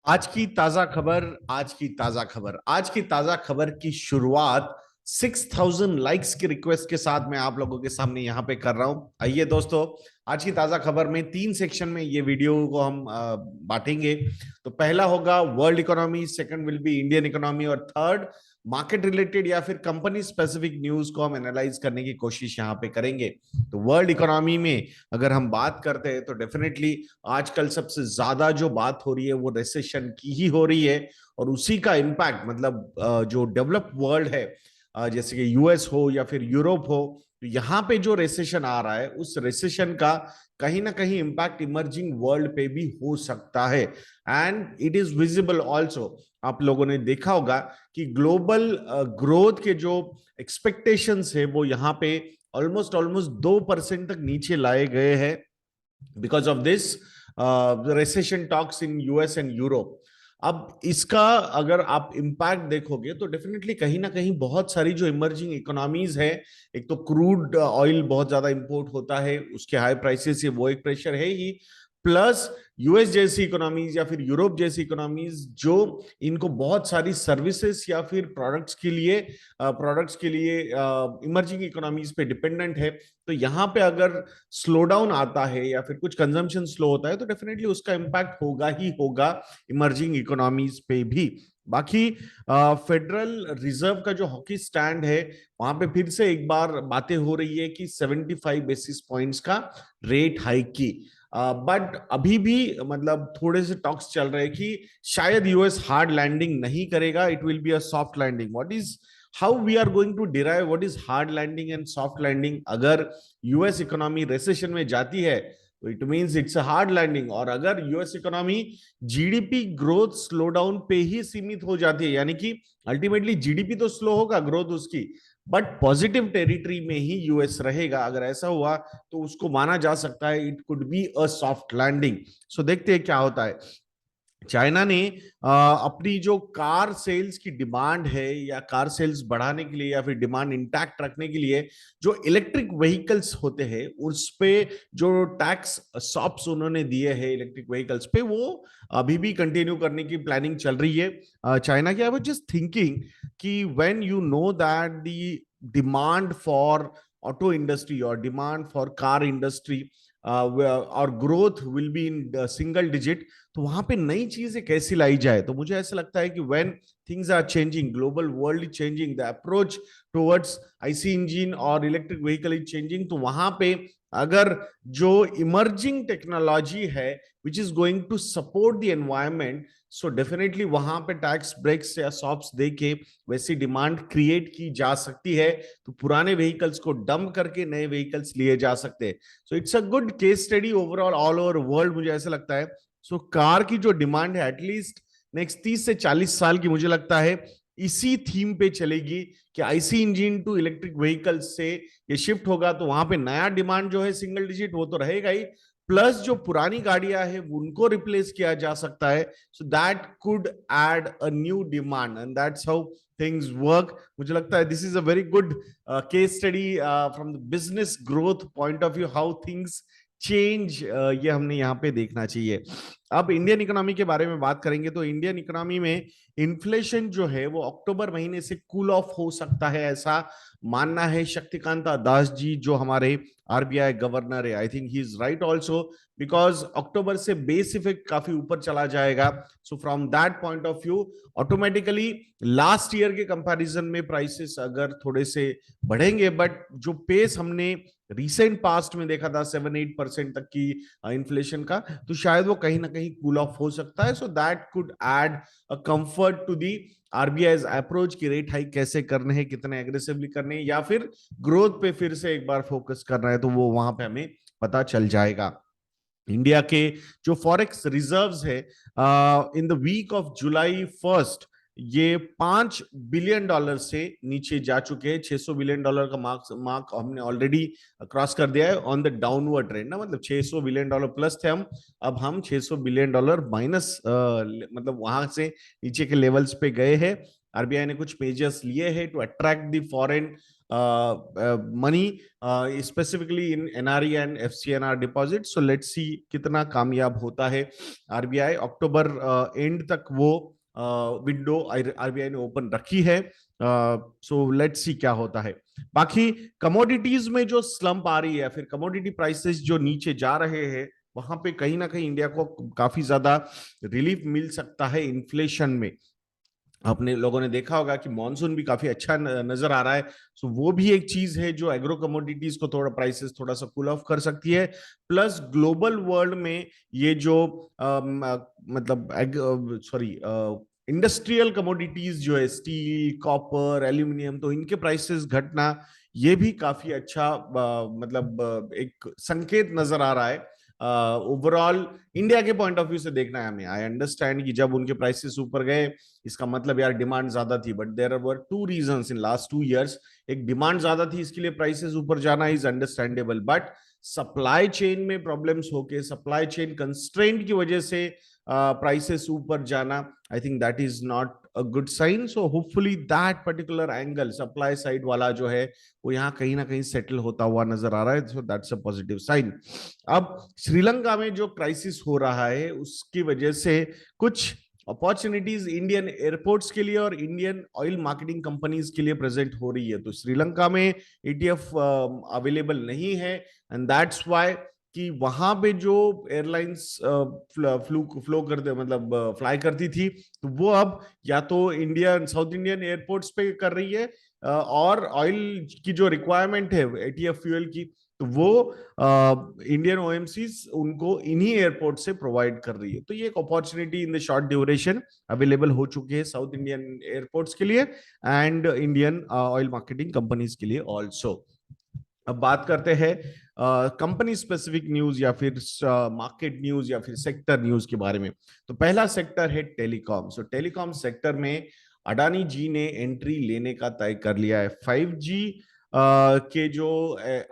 आज की ताजा खबर की शुरुआत 6000 लाइक्स की रिक्वेस्ट के साथ मैं आप लोगों के सामने यहां पे कर रहा हूं। आइए दोस्तों, आज की ताजा खबर में 3 सेक्शन में ये वीडियो को हम बांटेंगे। तो पहला होगा world economy, second will be Indian economy और थर्ड मार्केट रिलेटेड या फिर कंपनी स्पेसिफिक न्यूज को हम एनालाइज करने की कोशिश यहाँ पे करेंगे। तो वर्ल्ड इकोनॉमी में अगर हम बात करते हैं तो डेफिनेटली आजकल सबसे ज्यादा जो बात हो रही है वो रिसेशन की ही हो रही है। और उसी का इम्पैक्ट मतलब जो डेवलप्ड वर्ल्ड है, जैसे कि यूएस हो या फिर यूरोप हो, तो यहाँ पे जो रिसेशन आ रहा है उस रिसेशन का कहीं ना कहीं इम्पैक्ट इमर्जिंग वर्ल्ड पे भी हो सकता है। And it is visible also. आप लोगों ने देखा होगा कि ग्लोबल ग्रोथ के जो एक्सपेक्टेशंस है वो यहाँ पे ऑलमोस्ट ऑलमोस्ट 2% तक नीचे लाए गए हैं because of this recession talks in US and Europe. अब इसका अगर आप इम्पैक्ट देखोगे तो डेफिनेटली कहीं ना कहीं बहुत सारी जो इमर्जिंग इकोनॉमीज है, एक तो क्रूड ऑयल बहुत ज्यादा इंपोर्ट होता है, उसके हाई प्राइसेस से वो एक प्रेशर है ही, प्लस यूएस जैसी इकोनॉमीज या फिर यूरोप जैसी इकोनॉमीज जो इनको बहुत सारी सर्विसेज या फिर प्रोडक्ट्स के लिए इमर्जिंग इकोनॉमीज पे डिपेंडेंट है। तो यहाँ पे अगर स्लो डाउन आता है या फिर कुछ कंजम्पशन स्लो होता है तो डेफिनेटली उसका इम्पैक्ट होगा ही होगा इमर्जिंग इकोनॉमीज पे भी। बाकी फेडरल रिजर्व का जो हॉकी स्टैंड है, वहां पे फिर से एक बार बातें हो रही है कि 75 बेसिस पॉइंट्स का रेट हाइक की। बट अभी भी मतलब थोड़े से टॉक्स चल रहे हैं कि शायद यूएस हार्ड लैंडिंग नहीं करेगा, it will be a soft landing. What is how we are going to derive what is hard landing and soft landing? अगर यूएस इकोनॉमी रिसेशन में जाती है तो it means it's a hard landing, और अगर US economy GDP growth slow down पे ही सीमित हो जाती है, यानी कि अल्टीमेटली जीडीपी तो स्लो होगा ग्रोथ उसकी, बट पॉजिटिव टेरिटरी में ही यूएस रहेगा, अगर ऐसा हुआ तो उसको माना जा सकता है it could be a soft landing. So देखते हैं क्या होता है। चाइना ने अपनी जो कार सेल्स की डिमांड है या कार सेल्स बढ़ाने के लिए या फिर डिमांड इंटैक्ट रखने के लिए जो इलेक्ट्रिक व्हीकल्स होते हैं उस पे जो टैक्स सॉप्स उन्होंने दिए हैं इलेक्ट्रिक व्हीकल्स पे, वो अभी भी कंटिन्यू करने की प्लानिंग चल रही है चाइना की। आई वाज जस्ट थिंकिंग कि when you know that the demand for auto industry और डिमांड फॉर कार इंडस्ट्री और growth will be in single digit, तो वहां पे नई चीजें कैसी लाई जाए। तो मुझे ऐसा लगता है कि when things are changing, global world is changing, the approach towards IC engine और इलेक्ट्रिक व्हीकल इज चेंजिंग, तो वहां पे अगर जो इमर्जिंग टेक्नोलॉजी है which is going to support the environment, so definitely वहां पे टैक्स ब्रेक्स या सॉप्स देके वैसी डिमांड क्रिएट की जा सकती है। तो पुराने व्हीकल्स को डंप करके नए व्हीकल्स लिए जा सकते हैं। So it's a good case study overall all over world, मुझे ऐसा लगता है। सो कार की जो डिमांड है एटलीस्ट नेक्स्ट 30 से 40 साल की, मुझे लगता है इसी थीम पे चलेगी कि IC engine to electric vehicle से ये शिफ्ट होगा, तो वहां पे नया डिमांड जो है सिंगल डिजिट वो तो रहेगा ही, प्लस जो पुरानी गाड़ियां हैं उनको रिप्लेस किया जा सकता है। So that could add a new demand and that's how things work. मुझे लगता है this is a very good case study from the business growth point of view, how things change, ये हमने यहाँ पे देखना चाहिए। अब इंडियन इकोनॉमी के बारे में बात करेंगे तो इंडियन इकोनॉमी में इन्फ्लेशन जो है वो अक्टूबर महीने से कूल ऑफ हो सकता है, ऐसा मानना है शक्तिकांता दास जी जो हमारे आरबीआई गवर्नर है। I think he is right also, because October से बेस इफेक्ट काफी ऊपर चला जाएगा। So from that point of view automatically last year के कंपैरिजन में प्राइसेस अगर थोड़े से बढ़ेंगे, बट जो पेस हमने रिसेंट पास्ट में देखा था 7-8% तक की इन्फ्लेशन का, तो शायद वो कहीं ना कहीं कूल ऑफ हो सकता है। So that could add a comfort to the RBI approach की रेट हाइक कैसे करने हैं, कितने एग्रेसिवली करने हैं, या फिर ग्रोथ पे फिर से एक बार फोकस करना है, तो वो वहां पे हमें पता चल जाएगा। इंडिया के जो फॉरेक्स रिजर्व्स है इन द वीक ऑफ जुलाई 1 ये $5 बिलियन से नीचे जा चुके हैं। $600 बिलियन का मार्क हमने ऑलरेडी क्रॉस कर दिया है ऑन द डाउनवर्ड ट्रेंड ना, मतलब $600 बिलियन प्लस थे हम, अब हम $600 बिलियन माइनस मतलब वहां से नीचे के लेवल्स पे गए हैं। आरबीआई ने कुछ मेजर्स लिए हैं to attract the foreign money specifically in NRE and FCNR deposits. So let's see कितना कामयाब होता है RBI. अक्टूबर एंड तक वो विंडो RBI ने ओपन रखी है. सो लेट्स सी क्या होता है. बाकी कमोडिटीज में जो स्लंप आ रही है, फिर कमोडिटी प्राइसेस जो नीचे जा रहे हैं, वहां पे कहीं ना कहीं इंडिया को काफी ज्यादा रिलीफ मिल सकता है इन्फ्लेशन में. अपने लोगों ने देखा होगा कि मॉनसून भी काफी अच्छा नजर आ रहा है. सो वो भी एक चीज है जो एग्रो कमोडिटीज को थोड़ा प्राइसेस थोड़ा सा कूल ऑफ कर सकती है. प्लस ग्लोबल वर्ल्ड में ये जो मतलब सॉरी इंडस्ट्रियल कमोडिटीज जो है, स्टील, कॉपर, एल्यूमिनियम, तो इनके प्राइसेस घटना ये भी काफी अच्छा मतलब एक संकेत नजर आ रहा है. ओवरऑल इंडिया के पॉइंट ऑफ व्यू से देखना है हमें. आई अंडरस्टैंड कि जब उनके प्राइसेस ऊपर गए, इसका मतलब यार डिमांड ज्यादा थी, but there were two reasons in last 2 years. एक डिमांड ज्यादा थी, इसके लिए प्राइसेस ऊपर जाना is understandable, but supply chain में प्रॉब्लम्स होके, सप्लाई चेन कंस्ट्रेंट की वजह से प्राइसेस ऊपर जाना, I think that is not a good sign. So hopefully that particular angle, supply side वाला जो है, वो यहाँ कहीं ना कहीं सेटल होता हुआ नजर आ रहा है. So that's a positive sign. अब श्रीलंका में जो क्राइसिस हो रहा है, उसकी वजह से कुछ अपॉर्चुनिटीज इंडियन एयरपोर्ट्स के लिए और इंडियन ऑयल मार्केटिंग कंपनीज के लिए प्रेजेंट हो रही है. तो श्रीलंका में ETF अवेलेबल नहीं है, एंड दैट्स व्हाई कि वहां पे जो एयरलाइंस फ्लो करते मतलब फ्लाई करती थी, तो वो अब या तो इंडियन साउथ इंडियन एयरपोर्ट्स पे कर रही है, और ऑयल की जो रिक्वायरमेंट है ATF फ्यूल की, तो वो इंडियन OMCs उनको इन्हीं एयरपोर्ट से प्रोवाइड कर रही है. तो ये एक opportunity in the short duration available हो चुकी है साउथ इंडियन एयरपोर्ट्स के लिए and Indian oil marketing companies के लिए ऑल्सो. अब बात करते हैं कंपनी स्पेसिफिक न्यूज या फिर मार्केट न्यूज या फिर सेक्टर न्यूज के बारे में. तो पहला सेक्टर है टेलीकॉम. सो टेलीकॉम सेक्टर में अडानी जी ने एंट्री लेने का तय कर लिया है. 5G के जो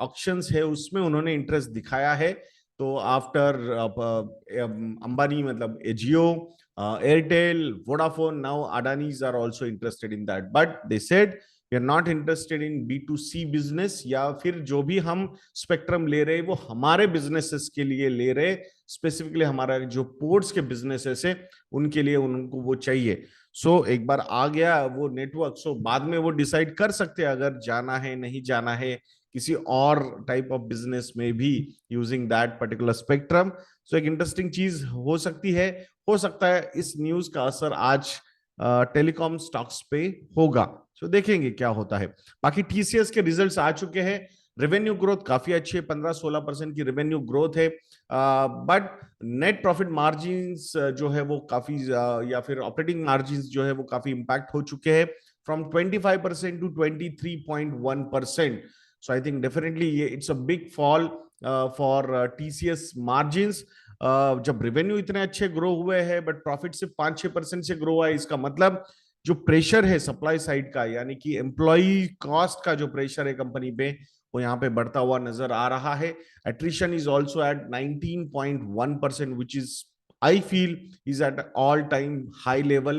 ऑक्शंस है उसमें उन्होंने इंटरेस्ट दिखाया है. तो आफ्टर अंबानी मतलब Jio, Airtel, Vodafone, now Adanis are also interested in that, but they said we are not interested in B2C business, या फिर जो भी हम स्पेक्ट्रम ले रहे वो हमारे बिजनेसेस के लिए ले रहे, स्पेसिफिकली हमारा जो पोर्ट्स के बिजनेसेस है उनके लिए उनको वो चाहिए. सो एक बार आ गया वो नेटवर्क, सो बाद में वो डिसाइड कर सकते हैं अगर जाना है नहीं जाना है किसी और टाइप ऑफ बिजनेस में भी यूजिंग दैट पर्टिकुलर स्पेक्ट्रम. सो एक इंटरेस्टिंग चीज हो सकती है. हो सकता है इस न्यूज का असर आज टेलीकॉम स्टॉक्स पे होगा. सो देखेंगे क्या होता है. बाकी TCS के रिजल्ट्स आ चुके हैं. रेवेन्यू ग्रोथ काफी अच्छी है, 15-16% की रेवेन्यू ग्रोथ है, बट नेट प्रॉफिट मार्जिन्स जो है वो काफी या फिर ऑपरेटिंग मार्जिन्स जो है वो काफी इंपैक्ट हो चुके हैं, from 25% to 23.1%. So I think definitely ये it's a big fall for TCS margins. जब रेवेन्यू इतने अच्छे ग्रो हुए हैं बट प्रॉफिट सिर्फ 5-6% से ग्रो हुआ है, इसका मतलब जो प्रेशर है सप्लाई साइड का, यानी कि एम्प्लॉय कॉस्ट का जो प्रेशर है कंपनी पे, वो यहाँ पे बढ़ता हुआ नजर आ रहा है. Attrition is also eight 19.1%, which is I feel is at all time high level.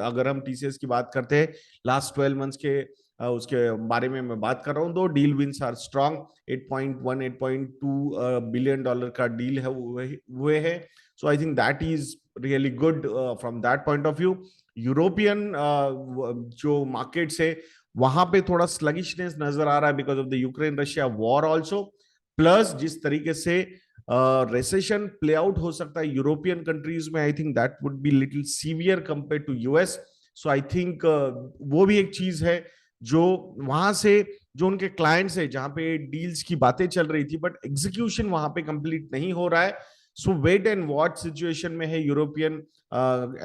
अगर हम TCS की बात करते हैं लास्ट 12 मंथ्स के उसके बारे में मैं बात कर रहा हूँ, तो deal wins are strong. 8.1 8.2 billion dollar का डील है हुए है. So I think that is really good from that point of view. European जो मार्केट्स है वहां पे थोड़ा स्लगिशनेस नजर आ रहा है because of the Ukraine Russia war also. Plus जिस तरीके से रिसेशन प्ले आउट हो सकता है यूरोपियन कंट्रीज में, I think that would be little severe compare to US. सो आई थिंक वो भी एक चीज है जो वहां से जो उनके क्लाइंट्स है जहां पे डील्स की बातें चल रही थी बट एग्जीक्यूशन वहां पे कंप्लीट नहीं हो रहा है. सो वेट एंड वॉच सिचुएशन में है यूरोपियन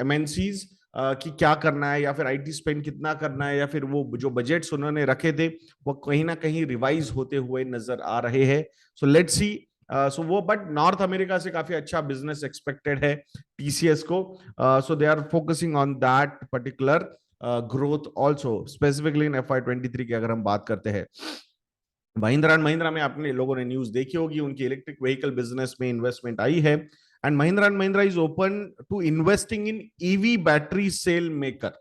MNCs कि क्या करना है, या फिर IT स्पेंड कितना करना है, या फिर वो जो बजट्स उन्होंने रखे थे वो कहीं ना कहीं रिवाइज होते हुए नजर आ रहे हैं. सो लेट्स सी. सो वो बट नॉर्थ अमेरिका से काफी अच्छा बिजनेस एक्सपेक्टेड है TCS को. So they are focusing on that particular growth also, specifically in FY23 की अगर हम बात करते हैं. महिंद्रा एंड महिंद्रा में आपने लोगों ने न्यूज देखी होगी, उनकी इलेक्ट्रिक व्हीकल बिजनेस में इन्वेस्टमेंट आई है. And Mahindra and Mahindra is open to investing in EV battery cell maker.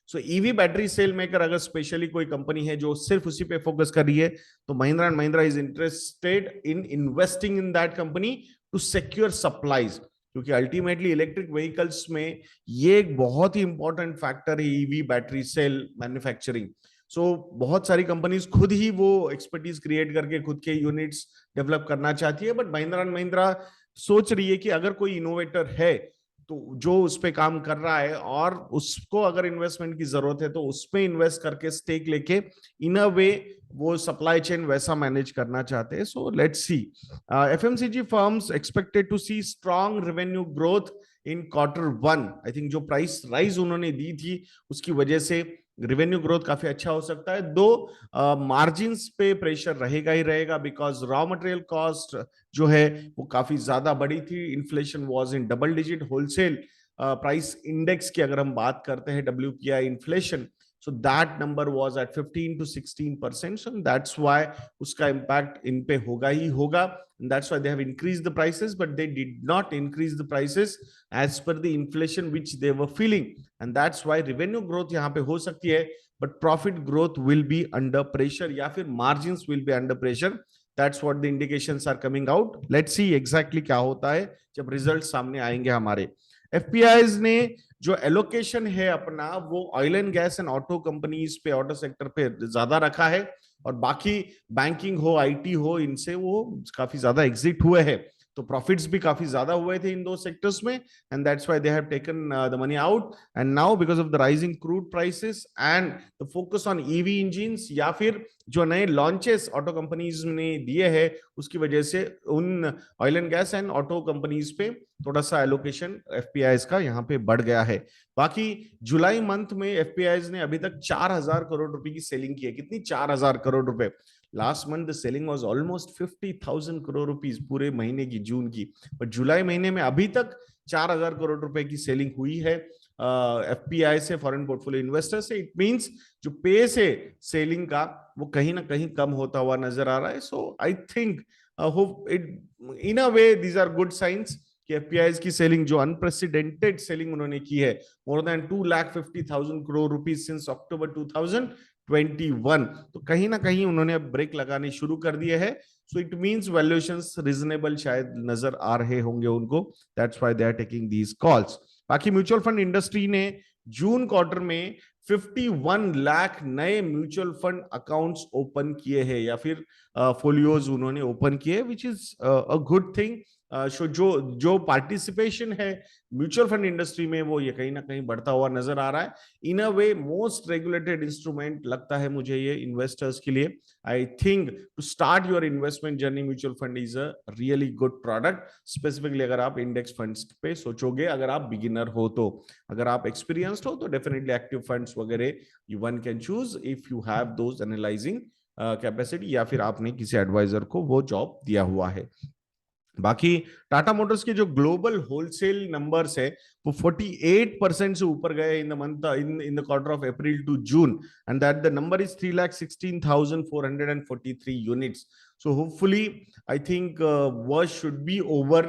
So EV battery cell maker अगर स्पेशली कोई कंपनी है जो सिर्फ उसी पे फोकस कर रही है, तो Mahindra and Mahindra is interested in investing in that company to secure supplies, क्योंकि अल्टीमेटली इलेक्ट्रिक व्हीकल्स में ये एक बहुत ही इंपॉर्टेंट फैक्टर है, EV battery cell manufacturing. So बहुत सारी कंपनीज खुद ही वो एक्सपर्टीज क्रिएट करके खुद के यूनिट्स डेवलप करना चाहती है, बट महिंद्रा एंड महिंद्रा सोच रही है कि अगर कोई इनोवेटर है तो जो उस पे काम कर रहा है और उसको अगर इन्वेस्टमेंट की जरूरत है तो उस पे इन्वेस्ट करके स्टेक लेके इन अ वे वो सप्लाई चेन वैसा मैनेज करना चाहते हैं। So let's see, FMCG firms expected to see strong revenue growth in Q1। I think जो प्राइस राइज उन्होंने दी थी उसकी वजह से रेवेन्यू ग्रोथ काफी अच्छा हो सकता है, दो मार्जिन्स पे प्रेशर रहेगा ही रहेगा, बिकॉज रॉ मटेरियल कॉस्ट जो है वो काफी ज्यादा बढ़ी थी, inflation was in double digit, wholesale price index की अगर हम बात करते हैं WPI inflation, so that number was at 15 to 16%, so that's why उसका impact इन पे होगा ही होगा, and that's why they have increased the prices, but they did not increase the prices as per the inflation which they were feeling, and that's why revenue growth यहाँ पे हो सकती है, but profit growth will be under pressure या फिर margins will be under pressure। That's what the indications are coming out। Let's see exactly क्या होता है जब रिजल्ट सामने आएंगे हमारे। एफपीआईज ने जो एलोकेशन है अपना वो oil and gas and auto companies पे, ऑटो सेक्टर पे ज्यादा रखा है, और बाकी बैंकिंग हो, आईटी हो, इनसे वो काफी ज्यादा एग्जिट हुए हैं, तो प्रॉफिट्स भी काफी ज्यादा हुए थे इन दो सेक्टर्स में, and that's why they have taken the money out. And now because of the rising crude prices and the focus on EV engines या फिर जो नए लॉन्चेस ऑटो कंपनीज ने दिए हैं, उसकी वजह से उन oil and gas and auto companies पे थोड़ा सा एलोकेशन एफपीआईज का यहाँ पे बढ़ गया है। बाकी जुलाई मंथ में एफपीआईज ने अभी तक 4,000 करोड़ रुपए की सेलिंग की है। कितनी? 4,000 करोड़ रुपए। Last month the selling was almost 50,000 crore rupees पूरे महीने की, जून की, बट जुलाई महीने में अभी तक 4,000 करोड़ रुपए की सेलिंग हुई है एफपीआई से, फॉरेन पोर्टफोलियो इन्वेस्टर से। इट मींस जो पेस है सेलिंग का वो कहीं ना कहीं कम होता हुआ नजर आ रहा है। So I think hope it in a way these are good science कि एफपीआईज की सेलिंग, जो अनप्रेसिडेंटेड सेलिंग उन्होंने की है, more than 2,50,000 crore rupees since अक्टूबर 2021, तो कहीं ना कहीं उन्होंने अब ब्रेक लगाने शुरू कर दिए हैं। So it means valuations reasonable शायद नजर आ रहे होंगे उनको, that's why they are taking these calls. बाकी म्यूचुअल फंड इंडस्ट्री ने जून क्वार्टर में 51 लाख नए म्यूचुअल फंड अकाउंट्स ओपन किए हैं या फिर फोलियोज उन्होंने ओपन किए, विच इज अ गुड थिंग। जो जो पार्टिसिपेशन है म्यूचुअल फंड इंडस्ट्री में वो ये कहीं ना कहीं बढ़ता हुआ नजर आ रहा है। In a way most regulated instrument लगता है मुझे ये इन्वेस्टर्स के लिए। I think to start your investment journey mutual fund is a really good product, specifically अगर आप इंडेक्स फंड्स पे सोचोगे, अगर आप बिगिनर हो तो। अगर आप एक्सपीरियंस्ड हो तो डेफिनेटली एक्टिव फंड्स वगैरह you one can choose if you have those analysing capacity, या फिर आपने किसी एडवाइजर को वो जॉब दिया हुआ है। बाकी टाटा मोटर्स के जो ग्लोबल होलसेल नंबर्स है वो 48% से ऊपर गए in the month in the quarter of April to June, and that the number is 3,16,443 units. So hopefully I think work should be over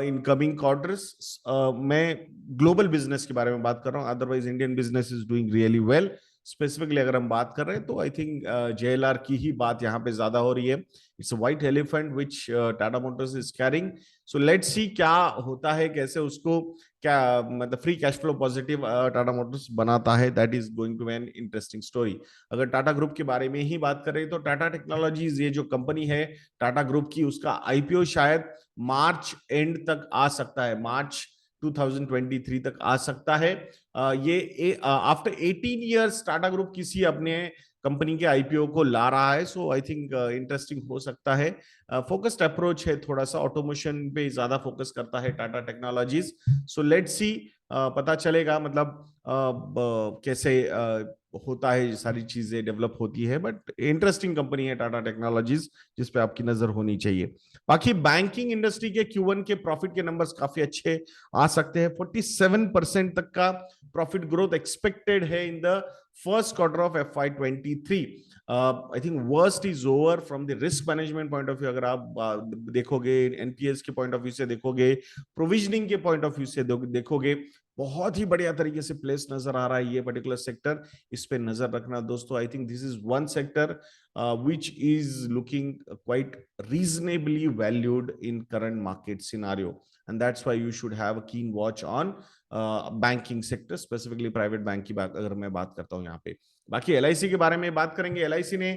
in coming quarters. मैं global business के बारे में बात कर रहा हूँ, otherwise Indian business is doing really well. Specifically अगर हम बात कर रहे हैं तो आई थिंक JLR की ही बात यहाँ पे ज्यादा हो रही है। It's a white elephant which Tata Motors is carrying. So let's see क्या होता है, कैसे उसको क्या मतलब free cash flow positive Tata Motors बनाता है। That is going to be an interesting story. अगर टाटा ग्रुप के बारे में ही बात करें तो टाटा टेक्नोलॉजीज, ये जो कंपनी है टाटा ग्रुप की, उसका आईपीओ शायद मार्च एंड तक आ सकता है, मार्च 2023 तक आ सकता है। ये आफ्टर 18 इयर्स टाटा ग्रुप किसी अपने कंपनी के आईपीओ को ला रहा है। सो आई थिंक इंटरेस्टिंग हो सकता है। फोकस्ड अप्रोच है, थोड़ा सा ऑटोमेशन पे ज्यादा फोकस करता है टाटा टेक्नोलॉजीज। सो लेट्स सी, पता चलेगा मतलब कैसे होता है, सारी चीजें डेवलप होती है, बट इंटरेस्टिंग कंपनी है टाटा टेक्नोलॉजीज जिस पे आपकी नजर होनी चाहिए। बाकी बैंकिंग इंडस्ट्री के Q1 के प्रॉफिट के नंबर्स काफी अच्छे आ सकते हैं। 47% तक का प्रॉफिट ग्रोथ एक्सपेक्टेड है in the first quarter of FY23। I think worst is over from the risk management point of view. अगर आप देखोगे, एनपीएस के पॉइंट ऑफ व्यू से देखोगे, प्रोविजनिंग के पॉइंट ऑफ व्यू से देखोगे, बहुत ही बढ़िया तरीके से प्लेस नजर आ रहा है ये पर्टिकुलर सेक्टर, इस पे नजर रखना दोस्तों। I think this is one sector which is looking quite reasonably valued in current market scenario, and that's why you should have a keen watch on banking sector, specifically private bank की बात अगर मैं बात करता हूं यहाँ पे। बाकी एलआईसी के बारे में बात करेंगे। एलआईसी ने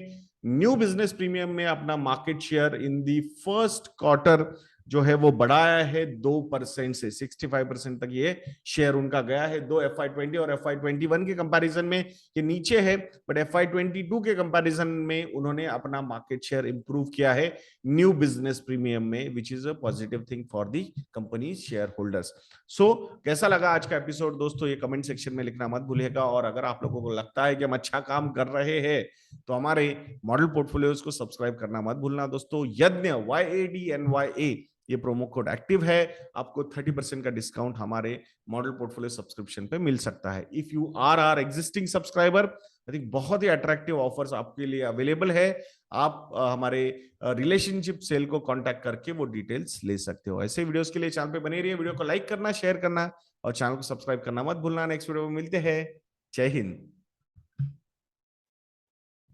न्यू बिजनेस प्रीमियम में अपना market share in the first quarter जो है वो बढ़ाया है 2% से 65% तक ये शेयर उनका गया है। दो FY20 और FY21 के कंपैरिजन में ये नीचे है, बट FY22 के कंपैरिजन में उन्होंने अपना मार्केट शेयर इंप्रूव किया है न्यू बिजनेस प्रीमियम में, which is a positive thing for the company shareholders. सो कैसा लगा आज का एपिसोड दोस्तों, ये कमेंट सेक्शन में लिखना मत भूलिएगा। और अगर आप लोगों को लगता है कि हम अच्छा काम कर रहे हैं तो हमारे मॉडल पोर्टफोलियोज को सब्सक्राइब करना मत भूलना दोस्तों। यज्ञ YADNYA ये प्रोमो कोड एक्टिव है, आपको 30% का डिस्काउंट हमारे मॉडल पोर्टफोलियो सब्सक्रिप्शन पे मिल सकता है। If you are are existing subscriber, I think बहुत ही अट्रैक्टिव ऑफर्स आपके लिए अवेलेबल है। आप हमारे रिलेशनशिप सेल को कांटेक्ट करके वो डिटेल्स ले सकते हो। ऐसे वीडियोस के लिए चैनल पे बने रहिए, वीडियो को लाइक करना, शेयर करना और चैनल को सब्सक्राइब करना मत भूलना। नेक्स्ट वीडियो में मिलते हैं। जय हिंद।